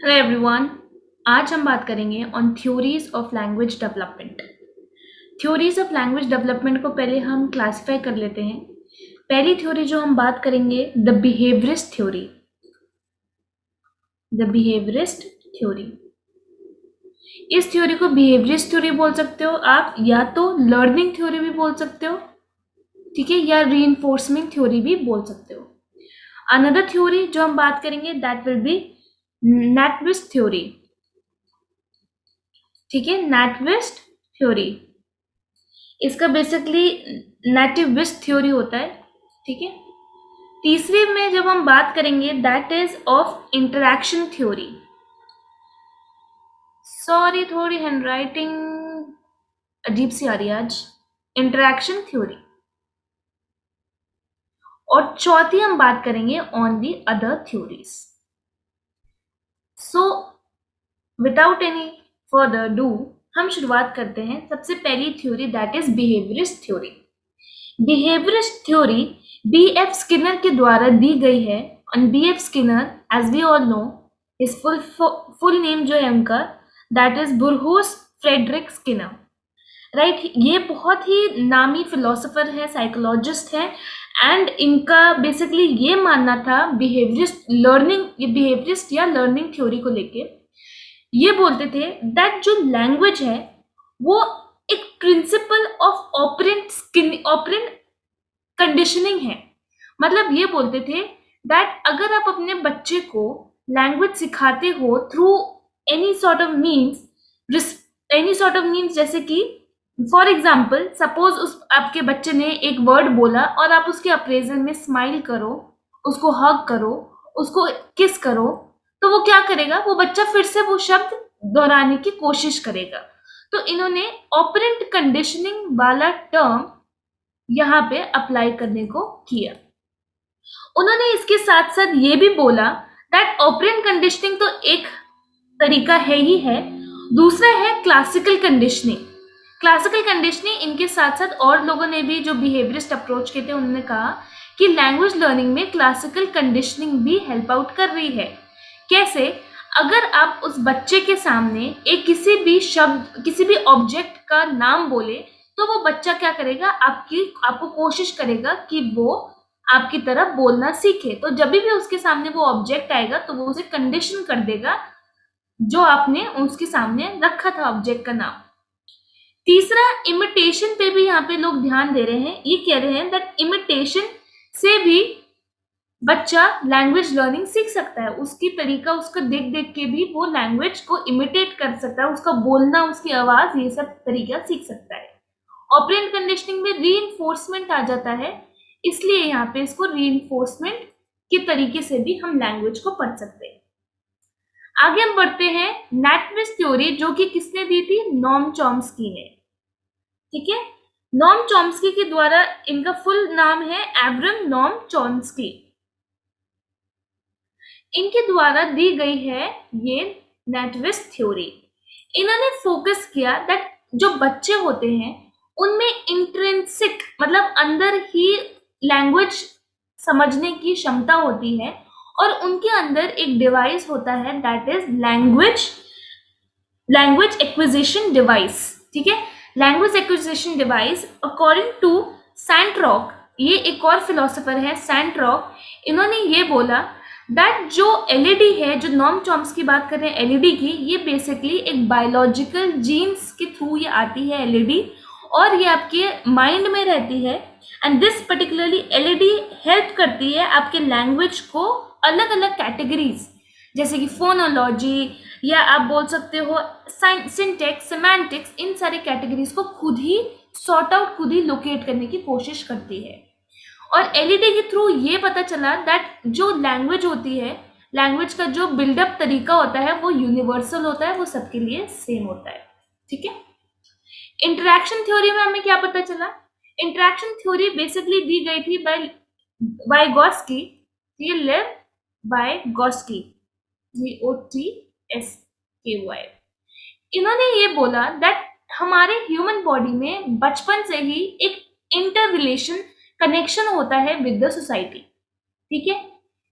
Hello everyone. आज हम बात करेंगे on theories of language development. Theories of language development को पहले हम क्लासिफाई कर लेते हैं। पहली थ्योरी जो हम बात करेंगे, the behaviourist theory. The behaviourist theory, इस थ्योरी को बिहेवियरिस्ट थ्योरी बोल सकते हो आप, या तो लर्निंग थ्योरी भी बोल सकते हो, ठीक है, या रीइंफोर्समेंट थ्योरी भी बोल सकते हो। अनदर थ्योरी जो हम बात करेंगे दैट विल बी नैटविस्ट थ्योरी, ठीक है, नैटविस्ट थ्योरी। इसका बेसिकली नेटिविस्ट थ्योरी होता है, ठीक है। तीसरी में जब हम बात करेंगे that is of interaction theory. Sorry, थोड़ी हैंडराइटिंग अजीब सी आ रही है आज। Interaction theory. और चौथी हम बात करेंगे on the other theories. So without any further do हम शुरुआत करते हैं सबसे पहली theory that is behaviourist theory. Behaviourist theory B F Skinner के द्वारा दी गई है। और B F Skinner, as we all know, his full name जो है उनका that is Burrhus Frederic Skinner, right. ये बहुत ही नामी फिलोसोफर है, साइकोलॉजिस्ट है। एंड इनका बेसिकली ये मानना था बिहेवियरिस्ट लर्निंग, ये बिहेवियरिस्ट या लर्निंग थ्योरी को लेके ये बोलते थे दैट जो लैंग्वेज है वो एक प्रिंसिपल ऑफ ऑपरेंट कंडीशनिंग है। मतलब ये बोलते थे दैट अगर आप अपने बच्चे को लैंग्वेज सिखाते हो through any sort of means, जैसे कि फॉर एग्जाम्पल सपोज उस आपके बच्चे ने एक वर्ड बोला और आप उसके अप्रेजल में स्माइल करो, उसको हग करो, उसको किस करो, तो वो क्या करेगा, वो बच्चा फिर से वो शब्द दोहराने की कोशिश करेगा। तो इन्होंने ऑपरेंट कंडीशनिंग वाला टर्म यहाँ पे अप्लाई करने को किया। उन्होंने इसके साथ साथ ये भी बोला दैट ऑपरेंट कंडीशनिंग तो एक तरीका है ही है, दूसरा है क्लासिकल कंडीशनिंग। क्लासिकल कंडीशनिंग इनके साथ साथ और लोगों ने भी जो बिहेवियरिस्ट अप्रोच के थे उन्होंने कहा कि लैंग्वेज लर्निंग में क्लासिकल कंडीशनिंग भी हेल्प आउट कर रही है। कैसे? अगर आप उस बच्चे के सामने एक किसी भी शब्द, किसी भी ऑब्जेक्ट का नाम बोले तो वो बच्चा क्या करेगा, आपको कोशिश करेगा कि वो आपकी तरफ बोलना सीखे। तो जब भी उसके सामने वो ऑब्जेक्ट आएगा तो वो उसे कंडीशन कर देगा जो आपने उसके सामने रखा था ऑब्जेक्ट का नाम। तीसरा, इमिटेशन पे भी यहाँ पे लोग ध्यान दे रहे हैं। ये कह रहे हैं दैट इमिटेशन से भी बच्चा लैंग्वेज लर्निंग सीख सकता है। उसकी तरीका, उसका देख देख के भी वो लैंग्वेज को इमिटेट कर सकता है, उसका बोलना, उसकी आवाज, ये सब तरीका सीख सकता है। ऑपरेंट कंडीशनिंग में रीइंफोर्समेंट आ जाता है, इसलिए यहाँ पे इसको रीइंफोर्समेंट के तरीके से भी हम लैंग्वेज को पढ़ सकते हैं। आगे हम बढ़ते हैं नैटविस्ट थ्योरी, जो कि किसने दी थी, नॉम चॉम्स्की ने, ठीक है। नॉम चॉम्स्की के द्वारा, इनका फुल नाम है एब्रम नॉम चॉम्स्की, इनके द्वारा दी गई है ये नैटविस्ट थ्योरी। इन्होंने फोकस किया दैट जो बच्चे होते हैं उनमें इंट्रिंसिक, मतलब अंदर ही लैंग्वेज समझने की क्षमता होती है, और उनके अंदर एक डिवाइस होता है that is language acquisition device, ठीक है। Language acquisition device according to Santrock, ये एक और फिलोसोफर है सैंट्रॉक, इन्होंने ये बोला दैट जो एलईडी है, जो नॉम चॉम्स्की बात कर रहे हैं एलईडी की, ये बेसिकली एक बायोलॉजिकल जीन्स के थ्रू ये आती है एलईडी, और ये आपके माइंड में रहती है। And this particularly LED help करती है आपके लैंग्वेज को अलग अलग कैटेगरीज, जैसे कि फोनोलॉजी, या आप बोल सकते हो सिंटेक्स, सेमांटिक्स, इन सारी कैटेगरीज को खुद ही सॉर्ट आउट, खुद ही लोकेट करने की कोशिश करती है। और एलईडी के थ्रू ये पता चला दैट जो लैंग्वेज होती है, लैंग्वेज का जो बिल्डअप तरीका होता है वो यूनिवर्सल होता है, वो सबके लिए सेम होता है, ठीक है। इंटरैक्शन थ्योरी में हमें क्या पता चला, इंटरैक्शन थ्योरी बेसिकली दी गई थी बाय गॉस्की, ये लिव बाय गॉस्की, GOTSKY। इन्होंने ये बोला दैट हमारे ह्यूमन बॉडी में बचपन से ही एक इंटर रिलेशन कनेक्शन होता है विद द सोसाइटी, ठीक है।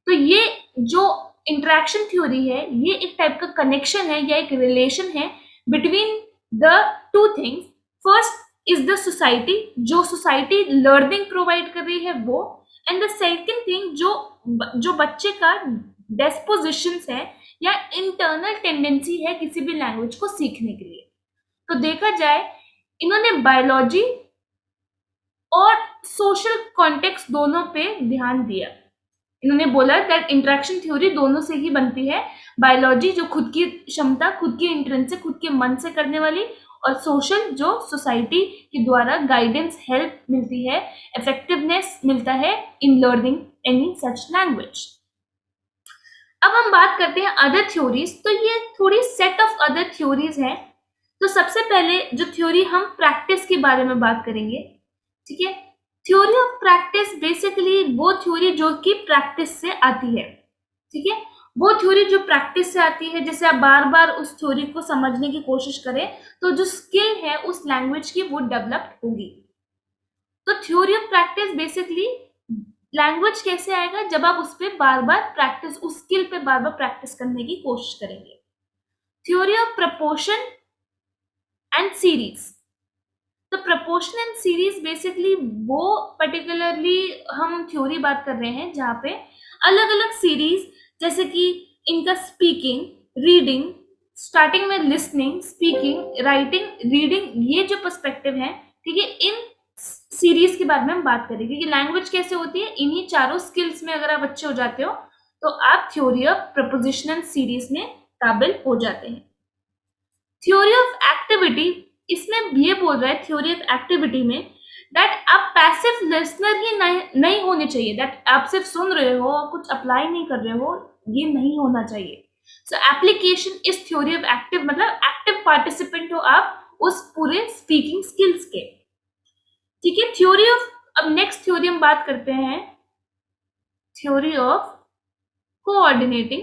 तो ये जो इंटरेक्शन थ्योरी है, ये एक टाइप का कनेक्शन है या एक रिलेशन है between the two things. First is the society, जो सोसाइटी लर्निंग प्रोवाइड कर रही है वो, एंड द सेकंड थिंग जो बच्चे का डिस्पोजिशन है या इंटरनल टेंडेंसी है किसी भी लैंग्वेज को सीखने के लिए। तो देखा जाए, इन्होंने बायोलॉजी और सोशल कॉन्टेक्स्ट दोनों पे ध्यान दिया। इन्होंने बोला दैट इंटरेक्शन थ्योरी दोनों से ही बनती है, बायोलॉजी जो खुद की क्षमता, खुद की इंट्रिंसिक, खुद के मन से करने वाली, और सोशल जो सोसाइटी के द्वारा गाइडेंस, हेल्प मिलती है, इफेक्टिवनेस मिलता है in learning any such language. अब हम बात करते हैं अदर थ्योरीज। तो ये थोड़ी सेट ऑफ अदर थ्योरीज हैं। तो सबसे पहले जो थ्योरी हम प्रैक्टिस के बारे में बात करेंगे, ठीक है। थ्योरी ऑफ प्रैक्टिस बेसिकली वो थ्योरी जो कि प्रैक्टिस से आती है, ठीक है। वो थ्योरी जो प्रैक्टिस से आती है, जैसे आप बार बार उस थ्योरी को समझने की कोशिश करें तो जो स्किल है उस लैंग्वेज की वो डेवलप होगी। तो theory of practice basically language कैसे आएगा, जब आप उस पर बार बार प्रैक्टिस, उस स्किल पे बार बार प्रैक्टिस करने की कोशिश करेंगे। Theory of proportion and series. तो प्रपोर्शन एंड सीरीज बेसिकली वो पर्टिकुलरली हम थ्योरी बात कर रहे हैं जहाँ पे अलग अलग सीरीज, जैसे कि इनका स्पीकिंग, रीडिंग, स्टार्टिंग में लिसनिंग, स्पीकिंग, राइटिंग, रीडिंग, ये जो पर्सपेक्टिव है, ठीक है, इन सीरीज के बारे में हम बात करेंगे कि लैंग्वेज कैसे होती है। इन्हीं चारों स्किल्स में अगर आप अच्छे हो जाते हो तो आप theory of preposition and series में काबिल हो जाते हैं। थ्योरी ऑफ एक्टिविटी, इसमें ये बोल रहा है थ्योरी ऑफ एक्टिविटी में दैट आप पैसिव लिसनर ही नहीं होने चाहिए, दैट आप सिर्फ सुन रहे हो और कुछ अप्लाई नहीं कर रहे हो, ये नहीं होना चाहिए। सो एप्लीकेशन इस थ्योरी ऑफ एक्टिव, मतलब एक्टिव पार्टिसिपेंट हो आप उस पूरे स्पीकिंग स्किल्स के, ठीक है। थ्योरी ऑफ, अब नेक्स्ट थ्योरी हम बात करते हैं थ्योरी ऑफ कोऑर्डिनेटिंग,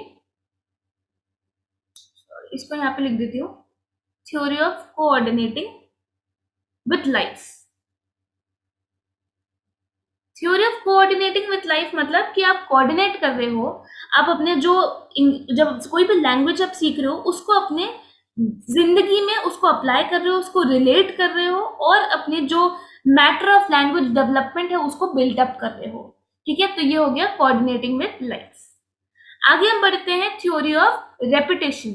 इसको यहाँ पे लिख देती हूँ, theory of coordinating with life. Theory of coordinating with life मतलब कि आप कोऑर्डिनेट कर रहे हो, आप अपने जो जब कोई भी लैंग्वेज आप सीख रहे हो उसको अपने जिंदगी में उसको अप्लाई कर रहे हो, उसको रिलेट कर रहे हो, और अपने जो मैटर ऑफ लैंग्वेज डेवलपमेंट है उसको बिल्डअप कर रहे हो, ठीक है। तो ये हो गया कोऑर्डिनेटिंग विथ लाइफ। आगे हम बढ़ते हैं theory of repetition.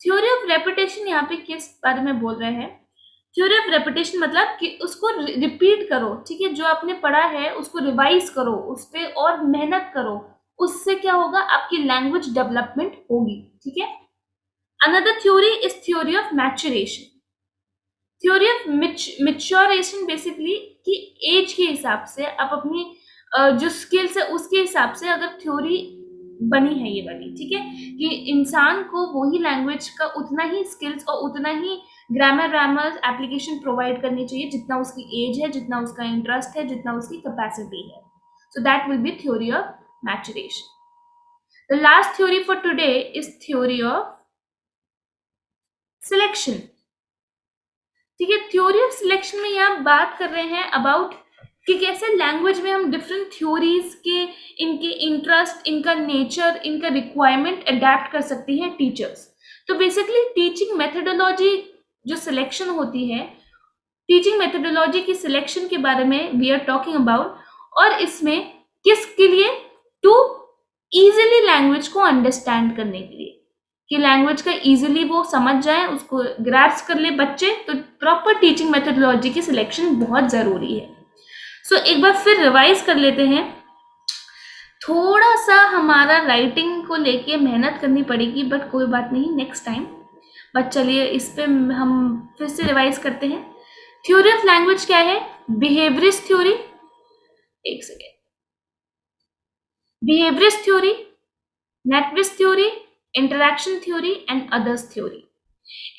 Theory of repetition यहाँ पे किस बारे में बोल रहे हैं, थ्योरी ऑफ रेपिटेशन मतलब कि उसको रिपीट करो, ठीक है, जो आपने पढ़ा है उसको रिवाइज करो, उस पर और मेहनत करो, उससे क्या होगा, आपकी लैंग्वेज डेवलपमेंट होगी, ठीक है। Another theory is theory of maturation. Theory of maturation basically कि एज के हिसाब से आप अपनी जो स्किल्स है उसके हिसाब से अगर थ्योरी बनी है ये वाली, ठीक है, कि इंसान को वही लैंग्वेज का उतना ही स्किल्स और उतना ही ग्रामर एप्लीकेशन प्रोवाइड करनी चाहिए जितना उसकी एज है, जितना उसका इंटरेस्ट है, जितना उसकी कैपेसिटी है। So that will be theory of maturation. The last theory for today is theory of selection, ठीक है। थ्योरी ऑफ सिलेक्शन में यहाँ बात कर रहे हैं अबाउट कि कैसे लैंग्वेज में हम डिफरेंट थ्योरीज के, इनके इंटरेस्ट, इनका नेचर, इनका रिक्वायरमेंट अडेप्ट कर सकती हैं टीचर्स। तो बेसिकली टीचिंग मेथडोलॉजी जो सिलेक्शन होती है, टीचिंग मेथडोलॉजी की सिलेक्शन के बारे में वी आर टॉकिंग अबाउट, और इसमें किसके लिए, टू इजीली लैंग्वेज को अंडरस्टैंड करने के लिए, कि लैंग्वेज का इजीली वो समझ जाए, उसको ग्रैस्प कर ले बच्चे, तो प्रॉपर टीचिंग मेथडोलॉजी की सिलेक्शन बहुत जरूरी है। सो एक बार फिर रिवाइज कर लेते हैं, थोड़ा सा हमारा राइटिंग को लेके मेहनत करनी पड़ेगी, बट कोई बात नहीं, नेक्स्ट टाइम। बट चलिए इस पे हम फिर से रिवाइज करते हैं। थ्योरी ऑफ लैंग्वेज क्या है, बिहेवियरिस्ट थ्योरी, एक second, behaviourist theory, nativist theory, interaction theory and others theory.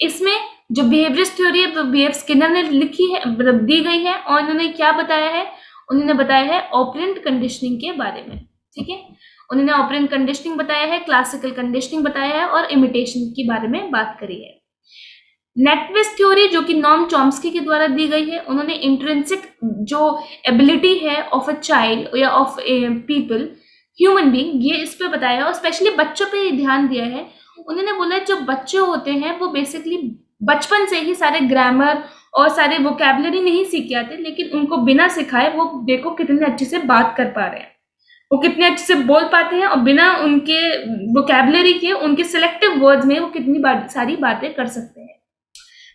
इसमें जो बिहेवियरिस्ट थ्योरी है तो B.F. स्किनर ने लिखी है, दी गई है, और उन्होंने क्या बताया है, उन्होंने बताया है ऑपरेंट कंडीशनिंग के बारे में, ठीक है। उन्होंने ऑपरेंट कंडीशनिंग बताया है, क्लासिकल कंडीशनिंग बताया है, और इमिटेशन के बारे में बात करी है। नेटविस्ट थ्योरी जो कि नॉम चॉम्स्की के द्वारा दी गई है, उन्होंने इंट्रिंसिक जो एबिलिटी है ऑफ अ चाइल्ड या of A people human being, ये इस पे बताया और स्पेशली बच्चों पे ध्यान दिया है। उन्होंने बोला जो बच्चे होते हैं वो बेसिकली बचपन से ही सारे ग्रामर और सारे वोकैबुलरी नहीं सीख के आते, लेकिन उनको बिना सिखाए वो देखो कितने अच्छे से बात कर पा रहे हैं, वो कितने अच्छे से बोल पाते हैं और बिना उनके वोकैबुलरी के उनके सिलेक्टिव वर्ड्स में वो कितनी सारी बातें कर सकते हैं।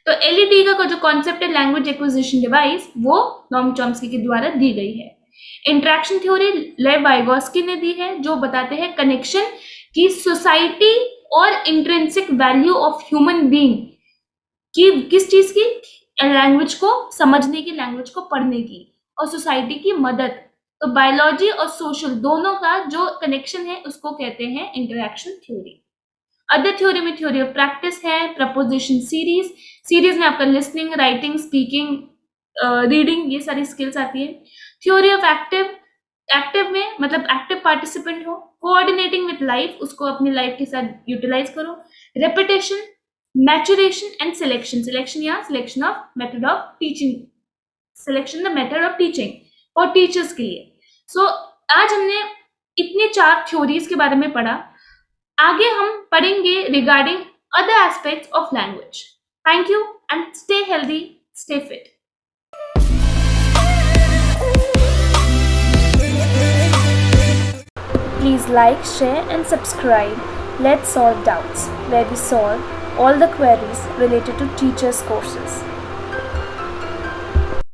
तो एलईडी का जो कॉन्सेप्ट है लैंग्वेज एक्विजिशन डिवाइस, वो नॉर्म चॉम्स्की के द्वारा दी गई है। इंटरेक्शन थ्योरी लेव वाइगोस्की ने दी है, जो बताते हैं कनेक्शन की सोसाइटी और intrinsic value of human being की, किस चीज की, लैंग्वेज को समझने की, लैंग्वेज को पढ़ने की, और सोसाइटी की मदद। तो बायोलॉजी और सोशल दोनों का जो कनेक्शन है उसको कहते हैं इंटरेक्शन थ्योरी। अदर थ्योरी में थ्योरी ऑफ प्रैक्टिस है, प्रपोजिशन सीरीज, सीरीज में आपका लिसनिंग, राइटिंग, स्पीकिंग, रीडिंग, ये सारी स्किल्स आती है। थ्योरी ऑफ एक्टिव, एक्टिव में मतलब एक्टिव पार्टिसिपेंट हो, कोऑर्डिनेटिंग विद लाइफ, उसको अपनी लाइफ के साथ यूटिलाइज करो, repetition, maturation and selection, selection या selection of method of teaching, selection the method of teaching और टीचर्स के लिए। सो आज हमने इतने 4 थ्योरीज के बारे में पढ़ा। आगे हम पढ़ेंगे regarding other aspects of language. Thank you and stay healthy, stay fit. Please like, share and subscribe. Let's solve doubts, where we solve all the queries related to teachers' courses.